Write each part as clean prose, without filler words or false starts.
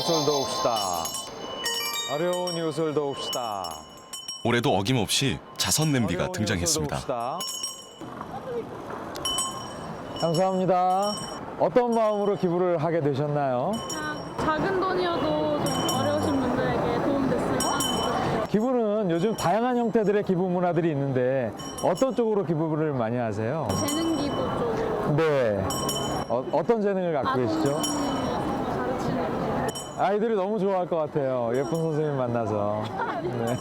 이웃을 도웁시다. 어려운 이웃을 도웁시다. 올해도 어김없이 자선 냄비가 어려운 등장했습니다. 이웃을 도웁시다. 감사합니다. 어떤 마음으로 기부를 하게 되셨나요? 그냥 작은 돈이어도 좀 어려우신 분들에게 도움됐으면 하는 기부는 요즘 다양한 형태들의 기부 문화들이 있는데 어떤 쪽으로 기부를 많이 하세요? 재능 기부 쪽으로 네. 어떤 재능을 갖고 계시죠? 가르치는 아이들이 너무 좋아할 것 같아요. 예쁜 선생님 만나서. 네.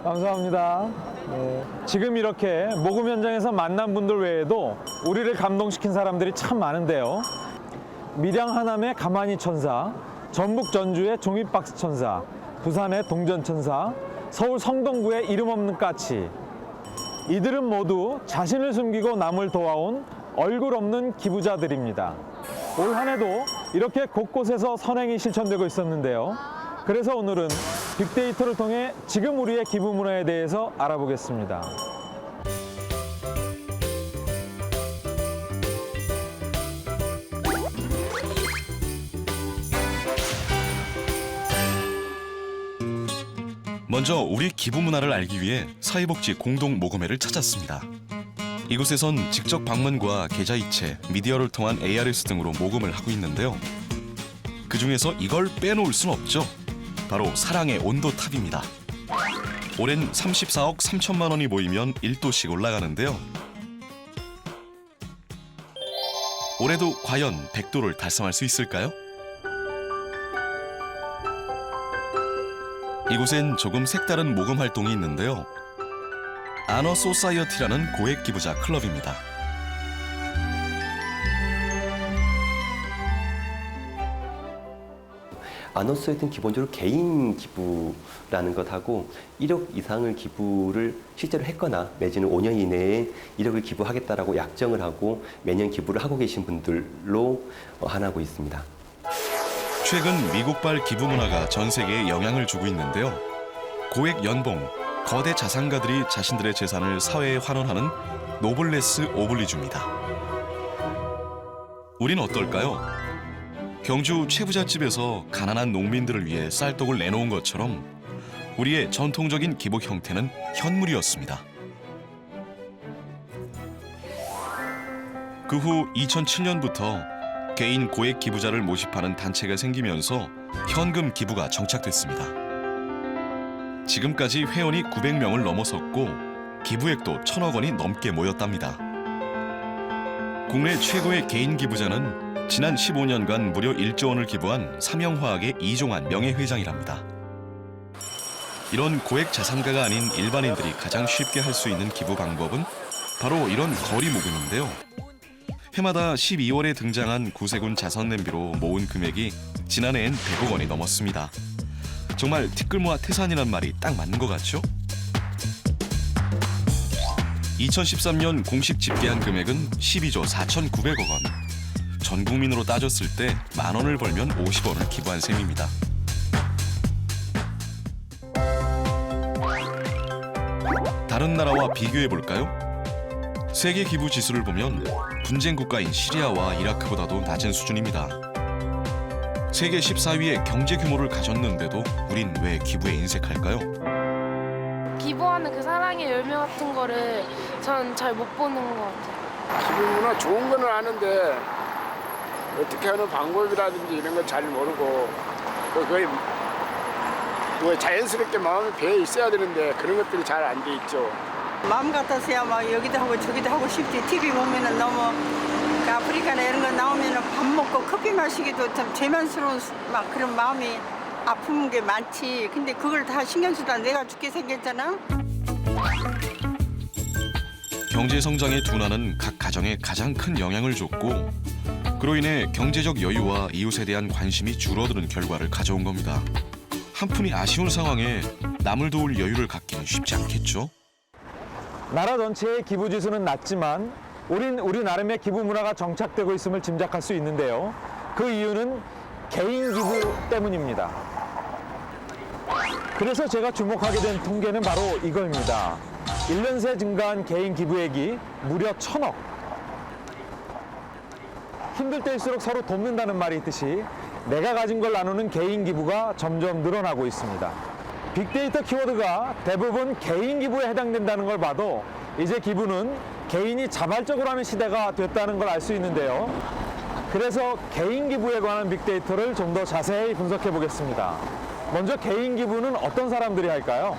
감사합니다. 네. 지금 이렇게 모금 현장에서 만난 분들 외에도 우리를 감동시킨 사람들이 참 많은데요. 밀양 하남의 가만히 천사, 전북 전주의 종이박스 천사, 부산의 동전 천사, 서울 성동구의 이름 없는 까치. 이들은 모두 자신을 숨기고 남을 도와온 얼굴 없는 기부자들입니다. 올 한 해도 이렇게 곳곳에서 선행이 실천되고 있었는데요. 그래서 오늘은 빅데이터를 통해 지금 우리의 기부 문화에 대해서 알아보겠습니다. 먼저 우리 기부 문화를 알기 위해 사회복지 공동 모금회를 찾았습니다. 이곳에선 직접 방문과 계좌이체, 미디어를 통한 ARS 등으로 모금을 하고 있는데요. 그중에서 이걸 빼놓을 순 없죠. 바로 사랑의 온도탑입니다. 올해는 34억 3천만 원이 모이면 1도씩 올라가는데요. 올해도 과연 100도를 달성할 수 있을까요? 이곳엔 조금 색다른 모금 활동이 있는데요. 아너 소사이어티라는 고액 기부자 클럽입니다. 아너소사이어티는 기본적으로 개인 기부라는 것하고 1억 이상을 기부를 실제로 했거나 내지는 5년 이내에 1억을 기부하겠다라고 약정을 하고 매년 기부를 하고 계신 분들로 하나고 있습니다. 최근 미국발 기부 문화가 전 세계에 영향을 주고 있는데요. 고액 연봉, 거대 자산가들이 자신들의 재산을 사회에 환원하는 노블레스 오블리주입니다. 우린 어떨까요? 경주 최부잣집에서 가난한 농민들을 위해 쌀떡을 내놓은 것처럼 우리의 전통적인 기부 형태는 현물이었습니다. 그 후 2007년부터 개인 고액 기부자를 모집하는 단체가 생기면서 현금 기부가 정착됐습니다. 지금까지 회원이 900명을 넘어섰고 기부액도 1,000억 원이 넘게 모였답니다. 국내 최고의 개인 기부자는 지난 15년간 무려 1조 원을 기부한 삼영화학의 이종환 명예회장이랍니다. 이런 고액 자산가가 아닌 일반인들이 가장 쉽게 할 수 있는 기부 방법은 바로 이런 거리 모금인데요. 해마다 12월에 등장한 구세군 자선 냄비로 모은 금액이 지난해엔 100억 원이 넘었습니다. 정말 티끌모아 태산이란 말이 딱 맞는 것 같죠? 2013년 공식 집계한 금액은 12조 4,900억 원. 전 국민으로 따졌을 때 10,000원을 벌면 50원을 기부한 셈입니다. 다른 나라와 비교해 볼까요? 세계 기부 지수를 보면 분쟁 국가인 시리아와 이라크보다도 낮은 수준입니다. 세계 14위의 경제 규모를 가졌는데도 우린 왜 기부에 인색할까요? 기부하는 그 사랑의 열매 같은 거를 전 잘 못 보는 것 같아요. 기부 문화 좋은 거는 아는데 어떻게 하는 방법이라든지 이런 걸 잘 모르고 거의 뭐 자연스럽게 마음이 배에 있어야 되는데 그런 것들이 잘 안 돼 있죠. 마음 같아서야 막 여기도 하고 저기도 하고 싶지. TV 보면은 너무 그 아프리카나 이런 거 나오면은 밥 먹고 커피 마시기도 참 재만스러운 막 그런 마음이 아픈 게 많지. 근데 그걸 다 신경 쓰다 내가 죽게 생겼잖아. 경제 성장의 둔화는 각 가정에 가장 큰 영향을 줬고 그로 인해 경제적 여유와 이웃에 대한 관심이 줄어드는 결과를 가져온 겁니다. 한푼이 아쉬운 상황에 남을 도울 여유를 갖기는 쉽지 않겠죠? 나라 전체의 기부 지수는 낮지만 우리 나름의 기부 문화가 정착되고 있음을 짐작할 수 있는데요. 그 이유는 개인 기부 때문입니다. 그래서 제가 주목하게 된 통계는 바로 이거입니다. 1년 새 증가한 개인 기부액이 무려 1,000억. 힘들 때일수록 서로 돕는다는 말이 있듯이 내가 가진 걸 나누는 개인 기부가 점점 늘어나고 있습니다. 빅데이터 키워드가 대부분 개인 기부에 해당된다는 걸 봐도 이제 기부는 개인이 자발적으로 하는 시대가 됐다는 걸 알 수 있는데요. 그래서 개인 기부에 관한 빅데이터를 좀 더 자세히 분석해 보겠습니다. 먼저 개인 기부는 어떤 사람들이 할까요?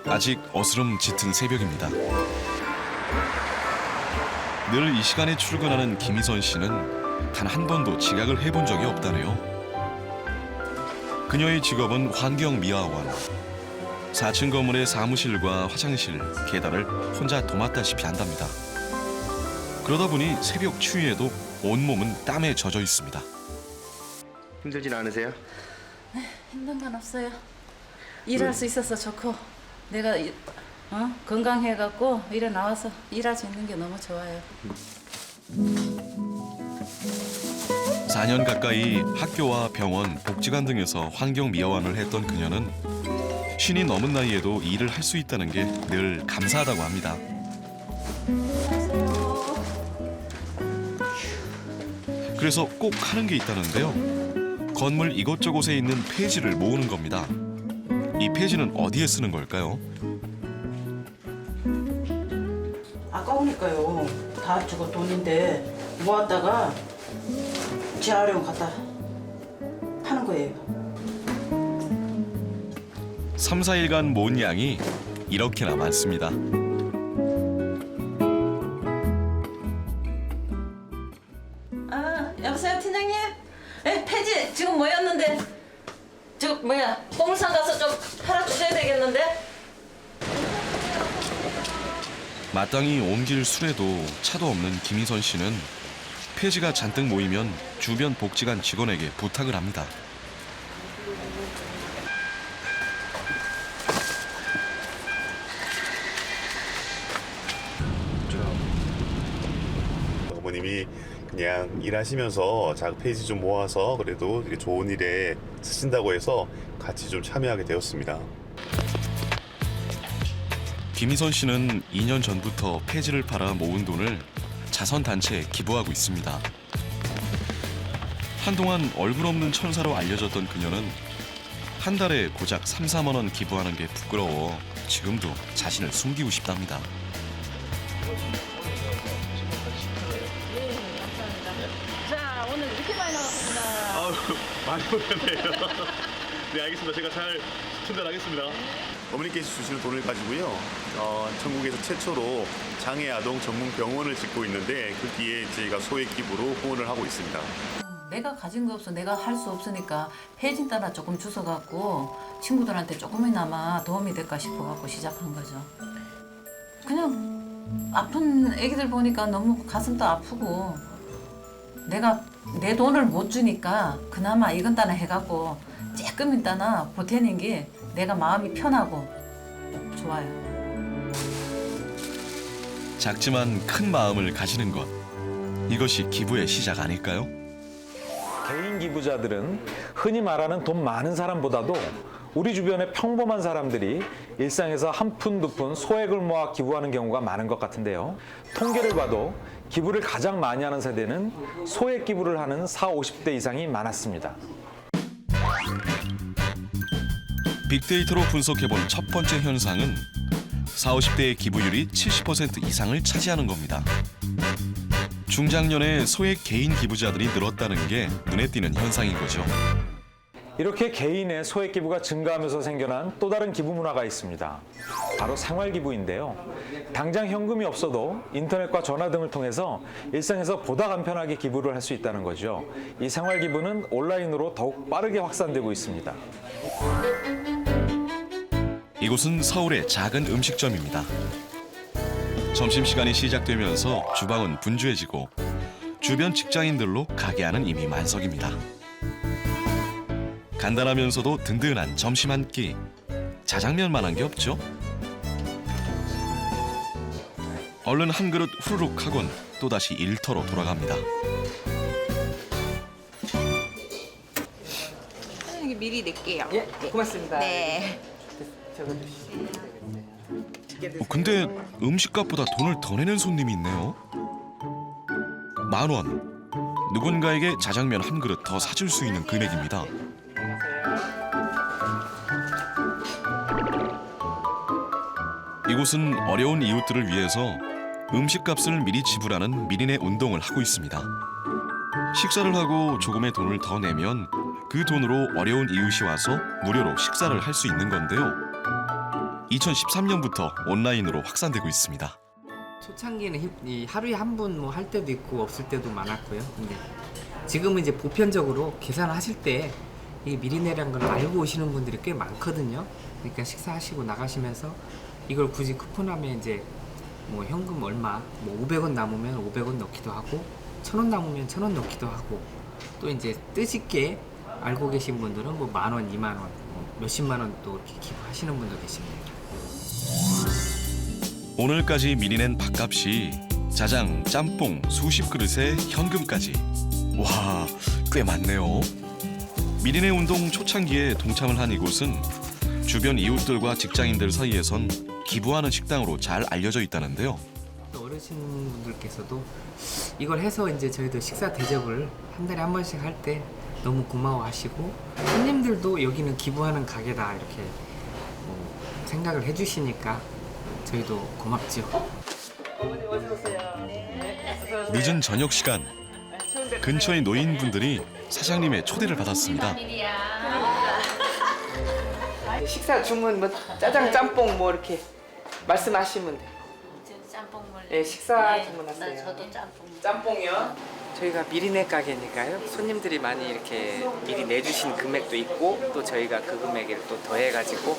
아직 어스름 짙은 새벽입니다. 늘 이 시간에 출근하는 김희선 씨는 단 한 번도 지각을 해본 적이 없다네요. 그녀의 직업은 환경미화원. 4층 건물의 사무실과 화장실, 계단을 혼자 도맡다시피 한답니다. 그러다 보니 새벽 추위에도 온몸은 땀에 젖어 있습니다. 힘들진 않으세요? 힘든 건 없어요. 일할 수 있어서 좋고 내가 건강해갖고 일에 나와서 일할 수 있는 게 너무 좋아요. 4년 가까이 학교와 병원, 복지관 등에서 환경미화원을 했던 그녀는 쉰이 넘은 나이에도 일을 할 수 있다는 게 늘 감사하다고 합니다. 그래서 꼭 하는 게 있다는데요. 건물 이곳저곳에 있는 폐지를 모으는 겁니다. 이 폐지는 어디에 쓰는 걸까요? 아까우니까요. 다 주고 돈인데 모았다가 재활용 갖다 파는 거예요. 3, 4일간 모은 양이 이렇게나 많습니다. 여보세요 팀장님? 폐지 지금 모였는데 공무상 가서 좀 팔아주셔야 되겠는데? 마땅히 옮길 수레도 차도 없는 김희선 씨는 폐지가 잔뜩 모이면 주변 복지관 직원에게 부탁을 합니다. 어머님이 그냥 일하시면서 작은 페이지 좀 모아서 그래도 이렇게 좋은 일에 쓰신다고 해서 같이 좀 참여하게 되었습니다. 김희선 씨는 2년 전부터 폐지를 팔아 모은 돈을 자선단체에 기부하고 있습니다. 한동안 얼굴 없는 천사로 알려졌던 그녀는 한 달에 고작 3, 4만 원 기부하는 게 부끄러워 지금도 자신을 숨기고 싶답니다. 자 오늘 이렇게 많이 나왔습니다. 아우, 많이 오셨네요. 네, 알겠습니다. 제가 잘 전달하겠습니다. 어머니께서 주시는 돈을 가지고요. 전국에서 최초로 장애 아동 전문 병원을 짓고 있는데 거기에 저희가 소액 기부로 후원을 하고 있습니다. 내가 가진 거 없어 내가 할 수 없으니까 폐진 따라 조금 주워갖고 친구들한테 조금이나마 도움이 될까 싶어갖고 시작한 거죠. 그냥 아픈 애기들 보니까 너무 가슴도 아프고 내가 내 돈을 못 주니까 그나마 이건 따나 해갖고 조금 있다나 보태는 게 내가 마음이 편하고 좋아요. 작지만 큰 마음을 가지는 것, 이것이 기부의 시작 아닐까요? 개인 기부자들은 흔히 말하는 돈 많은 사람보다도 우리 주변의 평범한 사람들이 일상에서 한 푼, 두 푼 소액을 모아 기부하는 경우가 많은 것 같은데요. 통계를 봐도 기부를 가장 많이 하는 세대는 소액 기부를 하는 40, 50대 이상이 많았습니다. 빅데이터로 분석해본 첫 번째 현상은 40, 50대의 기부율이 70% 이상을 차지하는 겁니다. 중장년에 소액 개인 기부자들이 늘었다는 게 눈에 띄는 현상인 거죠. 이렇게 개인의 소액 기부가 증가하면서 생겨난 또 다른 기부 문화가 있습니다. 바로 생활 기부인데요. 당장 현금이 없어도 인터넷과 전화 등을 통해서 일상에서 보다 간편하게 기부를 할 수 있다는 거죠. 이 생활 기부는 온라인으로 더욱 빠르게 확산되고 있습니다. 이곳은 서울의 작은 음식점입니다. 점심시간이 시작되면서 주방은 분주해지고 주변 직장인들로 가게 안은 이미 만석입니다. 간단하면서도 든든한 점심 한 끼. 자장면만한 게 없죠? 얼른 한 그릇 후루룩 하곤 또다시 일터로 돌아갑니다. 여기 미리 낼게요. 예, 고맙습니다. 네. 근데 음식값보다 돈을 더 내는 손님이 있네요. 10,000원. 누군가에게 자장면 한 그릇 더 사줄 수 있는 금액입니다. 이곳은 어려운 이웃들을 위해서 음식값을 미리 지불하는 미리내 운동을 하고 있습니다. 식사를 하고 조금의 돈을 더 내면 그 돈으로 어려운 이웃이 와서 무료로 식사를 할 수 있는 건데요. 2013년부터 온라인으로 확산되고 있습니다. 초창기에는 이 하루에 한 분 뭐 할 때도 있고 없을 때도 많았고요. 근데 지금은 이제 보편적으로 계산하실 때 이 미리내라는 걸 알고 오시는 분들이 꽤 많거든요. 그러니까 식사하시고 나가시면서 이걸 굳이 쿠폰하면 이제 뭐 현금 얼마, 뭐 500원 남으면 500원 넣기도 하고 1000원 남으면 1000원 넣기도 하고 또 이제 뜻있게 알고 계신 분들은 뭐 10,000원, 20,000원, 몇십만 원 또 이렇게 기부하시는 분도 계십니다. 오늘까지 미리 낸 밥값이 자장, 짬뽕 수십 그릇에 현금까지. 와, 꽤 많네요. 미리내 운동 초창기에 동참을 한 이곳은 주변 이웃들과 직장인들 사이에선 기부하는 식당으로 잘 알려져 있다는데요. 어르신분들께서도 이걸 해서 이제 저희도 식사 대접을 한 달에 한 번씩 할 때 너무 고마워하시고 손님들도 여기는 기부하는 가게다 이렇게 생각을 해주시니까 저희도 고맙죠. 늦은 저녁 시간, 근처의 노인분들이 사장님의 초대를 받았습니다. 식사 주문 뭐 짜장, 짬뽕 뭐 이렇게 말씀하시면 돼요. 짬뽕 먹을래? 네, 식사 주문하세요. 저도 짬뽕. 짬뽕이요? 저희가 미리내 가게니까요. 손님들이 많이 이렇게 미리 내주신 금액도 있고 또 저희가 그 금액을 또 더해가지고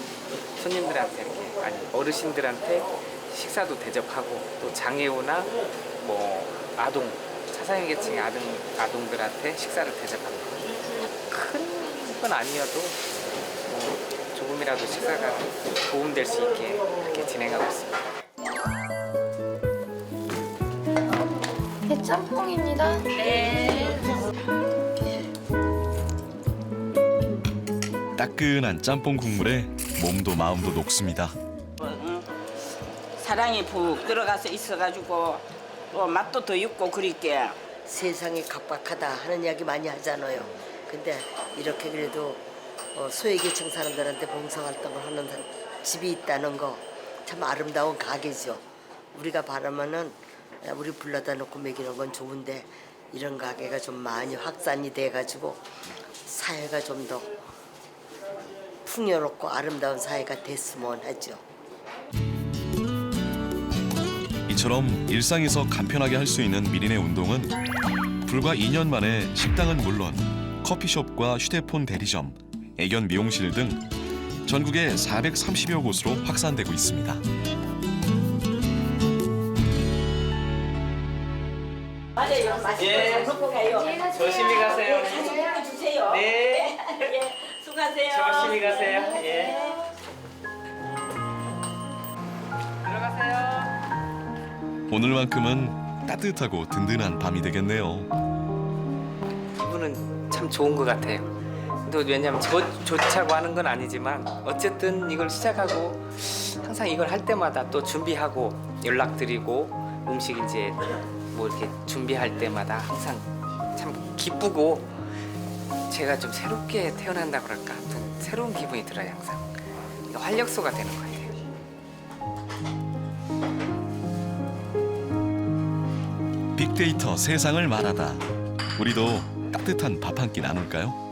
손님들한테 이렇게 아니 어르신들한테 식사도 대접하고 또 장애우나 뭐 아동 차상위 계층의 아동들한테 식사를 대접합니다. 큰 건 아니어도 뭐 조금이라도 식사가 도움될 수 있게 이렇게 진행하고 있습니다. 짬뽕입니다. 네. 따끈한 짬뽕 국물에 몸도 마음도 녹습니다. 사랑이 푹 들어가서 있어가지고 또 맛도 더 있고 그러니까 세상이 각박하다 하는 이야기 많이 하잖아요. 근데 이렇게 그래도 소외계층 사람들한테 봉사활동을 하는 집이 있다는 거 참 아름다운 가게죠. 우리가 바라면은 우리 불러다 놓고 먹이는 건 좋은데 이런 가게가 좀 많이 확산이 돼가지고 사회가 좀 더 풍요롭고 아름다운 사회가 됐으면 하죠. 이처럼 일상에서 간편하게 할 수 있는 미리내 운동은 불과 2년 만에 식당은 물론 커피숍과 휴대폰 대리점, 애견 미용실 등 전국의 430여 곳으로 확산되고 있습니다. 맞아요. 예. 먹고 가요. 조심히 가세요. 사진 주세요. 네. 예. 수고하세요. 조심히 가세요. 예. 들어가세요. 오늘만큼은 따뜻하고 든든한 밤이 되겠네요. 기분은 참 좋은 것 같아요. 또 왜냐면 저 좋자고 하는 건 아니지만 어쨌든 이걸 시작하고 항상 이걸 할 때마다 또 준비하고 연락드리고 음식 이제 뭐 이렇게 준비할 때마다 항상 참 기쁘고 제가 좀 새롭게 태어난다 그럴까 또 새로운 기분이 들어요. 항상 이거 활력소가 되는 것 같아요. 빅데이터 세상을 말하다. 우리도 따뜻한 밥 한 끼 나눌까요?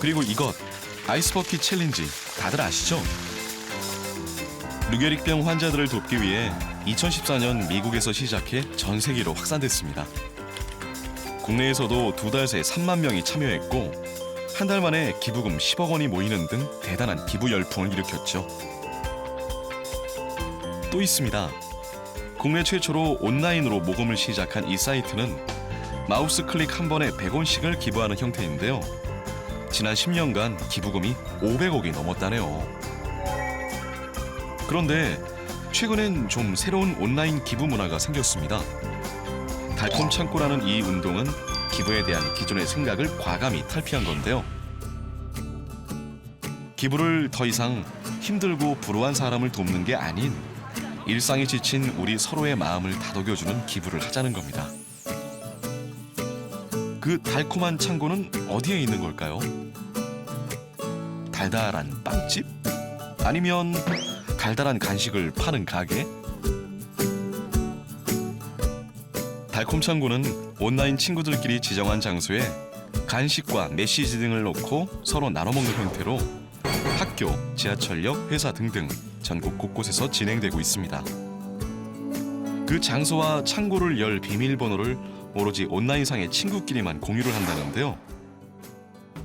그리고 이것 아이스버킷 챌린지 다들 아시죠? 류게릭병 환자들을 돕기 위해 2014년 미국에서 시작해 전 세계로 확산됐습니다. 국내에서도 2달 새 3만 명이 참여했고 한 달 만에 기부금 10억 원이 모이는 등 대단한 기부 열풍을 일으켰죠. 또 있습니다. 국내 최초로 온라인으로 모금을 시작한 이 사이트는 마우스 클릭 한 번에 100원씩을 기부하는 형태인데요. 지난 10년간 기부금이 500억이 넘었다네요. 그런데 최근엔 좀 새로운 온라인 기부 문화가 생겼습니다. 달콤 창고라는 이 운동은 기부에 대한 기존의 생각을 과감히 탈피한 건데요. 기부를 더 이상 힘들고 불우한 사람을 돕는 게 아닌 일상에 지친 우리 서로의 마음을 다독여주는 기부를 하자는 겁니다. 그 달콤한 창고는 어디에 있는 걸까요? 달달한 빵집? 아니면 달달한 간식을 파는 가게? 달콤 창고는 온라인 친구들끼리 지정한 장소에 간식과 메시지 등을 놓고 서로 나눠 먹는 형태로 학교, 지하철역, 회사 등등 전국 곳곳에서 진행되고 있습니다. 그 장소와 창고를 열 비밀번호를 오로지 온라인상의 친구끼리만 공유를 한다는데요.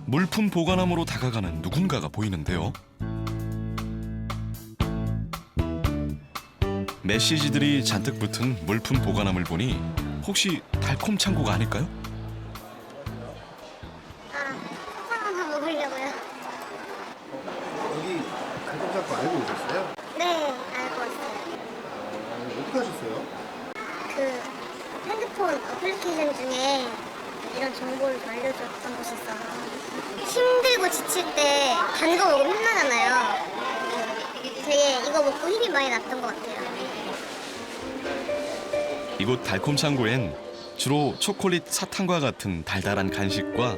물품 보관함으로 다가가는 누군가가 보이는데요. 메시지들이 잔뜩 붙은 물품 보관함을 보니 혹시 달콤 창고가 아닐까요? 한번 먹으려고요. 여기 달콤창고 알고 오셨어요? 네, 알고 왔어요. 어떻게 하셨어요? 그 핸드폰 어플리케이션 중에 이런 정보를 알려줬던 곳이 있어서 힘들고 지칠 때 단 거 먹으면 힘나잖아요. 되게 이거 먹고 힘이 많이 났던 것 같아요. 이곳 달콤 창고엔 주로 초콜릿 사탕과 같은 달달한 간식과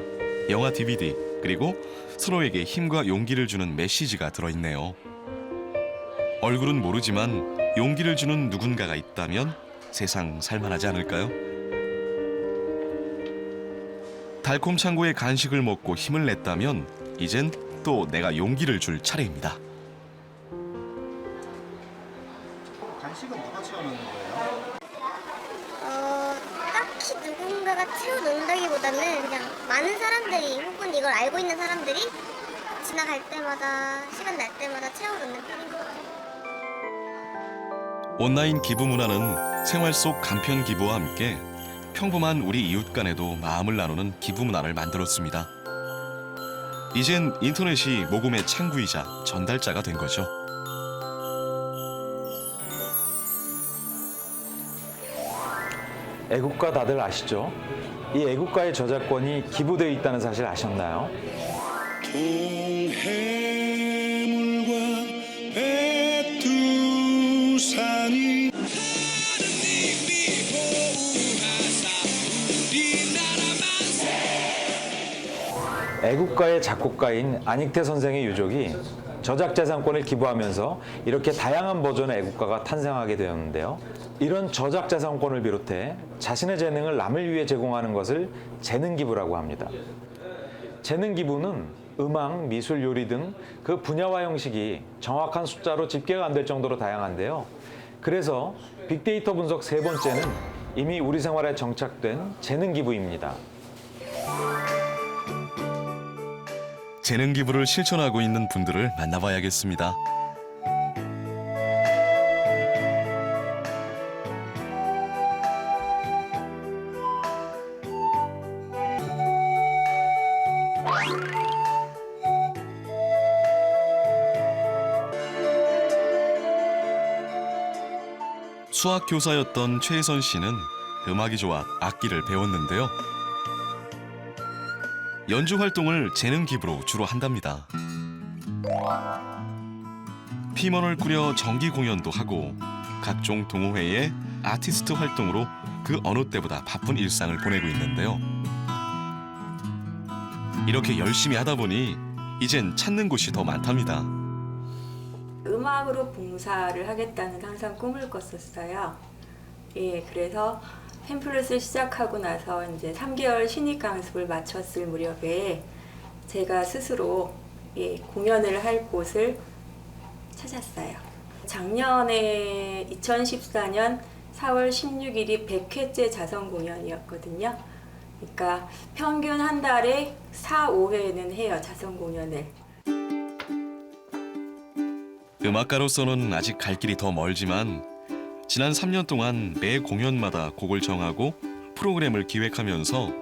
영화 DVD 그리고 서로에게 힘과 용기를 주는 메시지가 들어있네요. 얼굴은 모르지만 용기를 주는 누군가가 있다면 세상 살만하지 않을까요? 달콤 창고의 간식을 먹고 힘을 냈다면 이젠 또 내가 용기를 줄 차례입니다. 간식은 누가 채워놓는 거예요? 딱히 누군가가 채워놓는다기보다는 그냥 많은 사람들이 혹은 이걸 알고 있는 사람들이 지나갈 때마다 시간 날 때마다 채워놓는 편인 것 같아요. 온라인 기부 문화는 생활 속 간편 기부와 함께 평범한 우리 이웃 간에도 마음을 나누는 기부 문화를 만들었습니다. 이젠 인터넷이 모금의 창구이자 전달자가 된 거죠. 애국가 다들 아시죠? 이 애국가의 저작권이 기부되어 있다는 사실 아셨나요? 동해물과 백두산이 애국가의 작곡가인 안익태 선생의 유족이 저작재산권을 기부하면서 이렇게 다양한 버전의 애국가가 탄생하게 되었는데요. 이런 저작재산권을 비롯해 자신의 재능을 남을 위해 제공하는 것을 재능기부라고 합니다. 재능기부는 음악, 미술, 요리 등 그 분야와 형식이 정확한 숫자로 집계가 안 될 정도로 다양한데요. 그래서 빅데이터 분석 세 번째는 이미 우리 생활에 정착된 재능기부입니다. 재능 기부를 실천하고 있는 분들을 만나봐야겠습니다. 수학 교사였던 최혜선 씨는 음악이 좋아 악기를 배웠는데요. 연주 활동을 재능 기부로 주로 한답니다. 피먼을 꾸려 정기 공연도 하고 각종 동호회의 아티스트 활동으로 그 어느 때보다 바쁜 일상을 보내고 있는데요. 이렇게 열심히 하다 보니 이젠 찾는 곳이 더 많답니다. 음악으로 봉사를 하겠다는 항상 꿈을 꿨었어요. 예, 그래서 팸플릿을 시작하고 나서 이제 3개월 신입 강습을 마쳤을 무렵에 제가 스스로 공연을 할 곳을 찾았어요. 작년에 2014년 4월 16일이 100회째 자선 공연이었거든요. 그러니까 평균 한 달에 4, 5회는 해요, 자선 공연을. 음악가로서는 아직 갈 길이 더 멀지만 지난 3년 동안 매 공연마다 곡을 정하고 프로그램을 기획하면서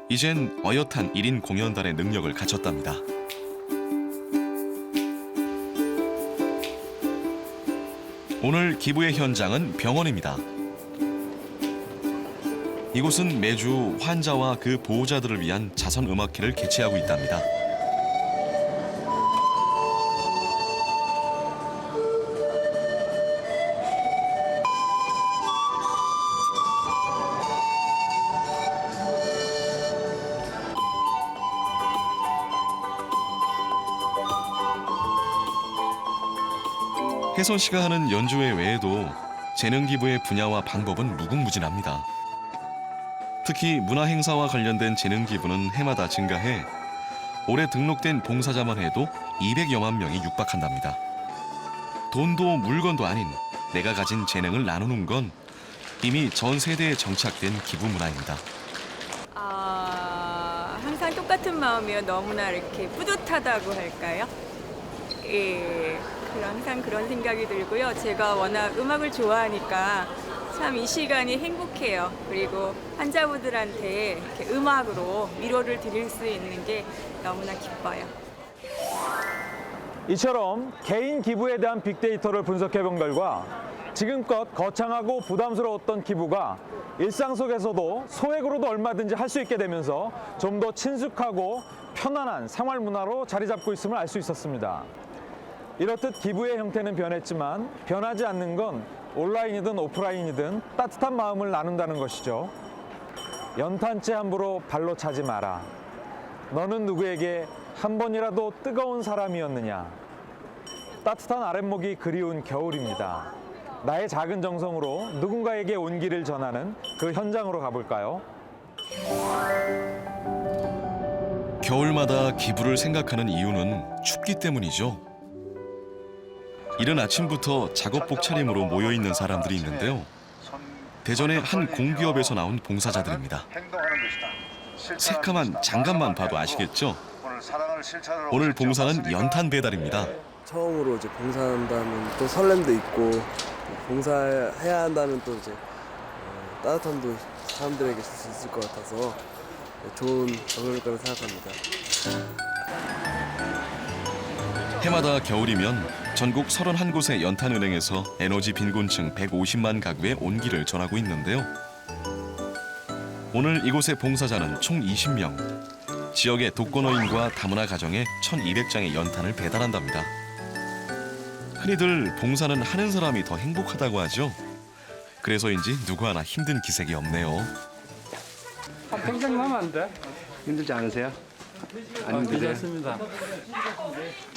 이젠 어엿한 1인 공연단의 능력을 갖췄답니다. 오늘 기부의 현장은 병원입니다. 이곳은 매주 환자와 그 보호자들을 위한 자선 음악회를 개최하고 있답니다. 혜선 씨가 하는 연주회 외에도 재능 기부의 분야와 방법은 무궁무진합니다. 특히 문화행사와 관련된 재능 기부는 해마다 증가해 올해 등록된 봉사자만 해도 200여만 명이 육박한답니다. 돈도 물건도 아닌 내가 가진 재능을 나누는 건 이미 전 세대에 정착된 기부 문화입니다. 항상 똑같은 마음이요. 너무나 이렇게 뿌듯하다고 할까요? 예, 항상 그런 생각이 들고요. 제가 워낙 음악을 좋아하니까 참 이 시간이 행복해요. 그리고 환자분들한테 이렇게 음악으로 위로를 드릴 수 있는 게 너무나 기뻐요. 이처럼 개인 기부에 대한 빅데이터를 분석해 본 결과 지금껏 거창하고 부담스러웠던 기부가 일상 속에서도 소액으로도 얼마든지 할 수 있게 되면서 좀 더 친숙하고 편안한 생활 문화로 자리 잡고 있음을 알 수 있었습니다. 이렇듯 기부의 형태는 변했지만 변하지 않는 건 온라인이든 오프라인이든 따뜻한 마음을 나눈다는 것이죠. 연탄재 함부로 발로 차지 마라. 너는 누구에게 한 번이라도 뜨거운 사람이었느냐. 따뜻한 아랫목이 그리운 겨울입니다. 나의 작은 정성으로 누군가에게 온기를 전하는 그 현장으로 가볼까요? 겨울마다 기부를 생각하는 이유는 춥기 때문이죠. 이른 아침부터 작업복 차림으로 모여있는 사람들이 있는데요. 대전의 한 공기업에서 나온 봉사자들입니다. 새까만 장갑만 봐도 아시겠죠? 오늘 봉사는 연탄 배달입니다. 처음으로 이제 봉사한다는 또 설렘도 있고 봉사해야 한다는 또 이제 따뜻함도 사람들에게 줄 수 있을 것 같아서 좋은 경험일 거라 생각합니다. 해마다 겨울이면 전국 31곳의 연탄은행에서 에너지 빈곤층 150만 가구에 온기를 전하고 있는데요. 오늘 이곳의 봉사자는 총 20명. 지역의 독거노인과 다문화 가정에 1,200장의 연탄을 배달한답니다. 흔히들 봉사는 하는 사람이 더 행복하다고 하죠. 그래서인지 누구 하나 힘든 기색이 없네요. 평생 하면 안 돼? 힘들지 않으세요? 안 힘드세요? 괜찮습니다.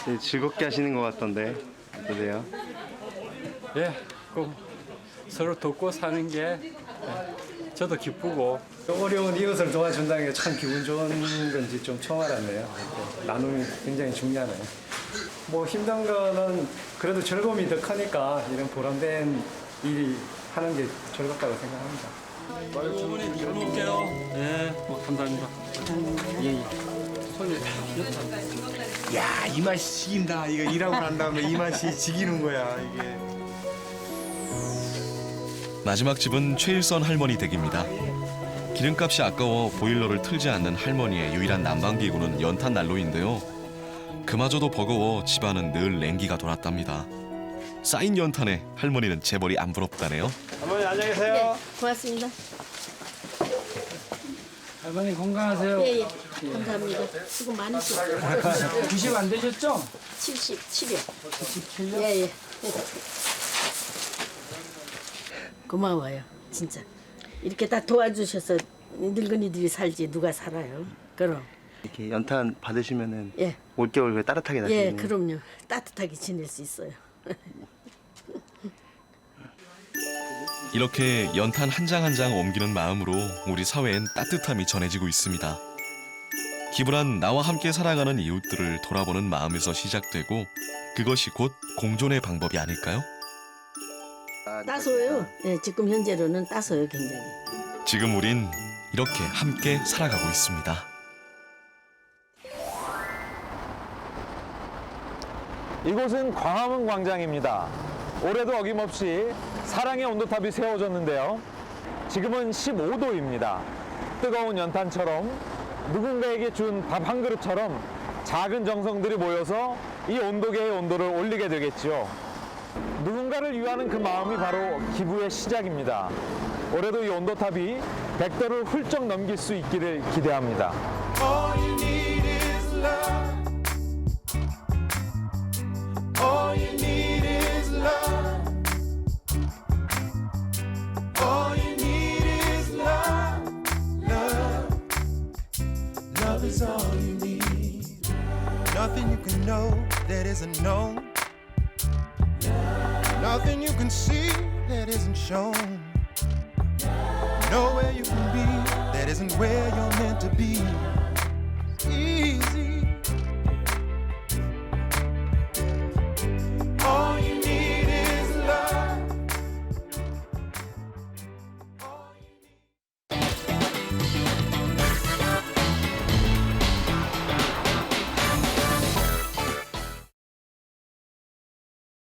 되게 즐겁게 하시는 것 같던데 어떠세요? 예, 꼭 서로 돕고 사는 게 저도 기쁘고 어려운 이웃을 도와준다는 게 참 기분 좋은 건지 좀 처음 알았네요. 나눔이 굉장히 중요하네요. 뭐 힘든 거는 그래도 즐거움이 더 크니까 이런 보람된 일이 하는 게 즐겁다고 생각합니다. 어머니 잘 먹을게요. 네, 감사합니다. 예. 손이 야, 이 맛이 지긴다. 이거 일하고 난 다음에 이 맛이 지기는 거야, 이게. 마지막 집은 최일선 할머니 댁입니다. 기름값이 아까워 보일러를 틀지 않는 할머니의 유일한 난방기구는 연탄 난로인데요. 그마저도 버거워 집안은 늘 냉기가 돌았답니다. 쌓인 연탄에 할머니는 재벌이 안 부럽다네요. 할머니 안녕히 계세요. 네, 고맙습니다. 할머니 건강하세요. 예. 감사합니다. 수고 많으셨어요. 90 안 되셨죠? 77이요. 77요? 예. 고마워요, 진짜. 이렇게 다 도와주셔서 늙은이들이 살지 누가 살아요. 그럼. 이렇게 연탄 받으시면은 예. 올겨울 따뜻하게 나시네요. 예, 그럼요. 따뜻하게 지낼 수 있어요. 이렇게 연탄 한 장 한 장 옮기는 마음으로 우리 사회엔 따뜻함이 전해지고 있습니다. 기부란 나와 함께 살아가는 이웃들을 돌아보는 마음에서 시작되고 그것이 곧 공존의 방법이 아닐까요? 따서요. 예, 지금 현재로는 따서요, 굉장히. 지금 우린 이렇게 함께 살아가고 있습니다. 이곳은 광화문 광장입니다. 올해도 어김없이 사랑의 온도탑이 세워졌는데요. 지금은 15도입니다. 뜨거운 연탄처럼 누군가에게 준 밥 한 그릇처럼 작은 정성들이 모여서 이 온도계의 온도를 올리게 되겠죠. 누군가를 위하는 그 마음이 바로 기부의 시작입니다. 올해도 이 온도탑이 100도를 훌쩍 넘길 수 있기를 기대합니다. All you need is love. All you need is love. All you need is love. Love. Love is all you need. Nothing you can know that isn't known. Love. Nothing you can see that isn't shown. Nowhere you can be that isn't where you're meant to be.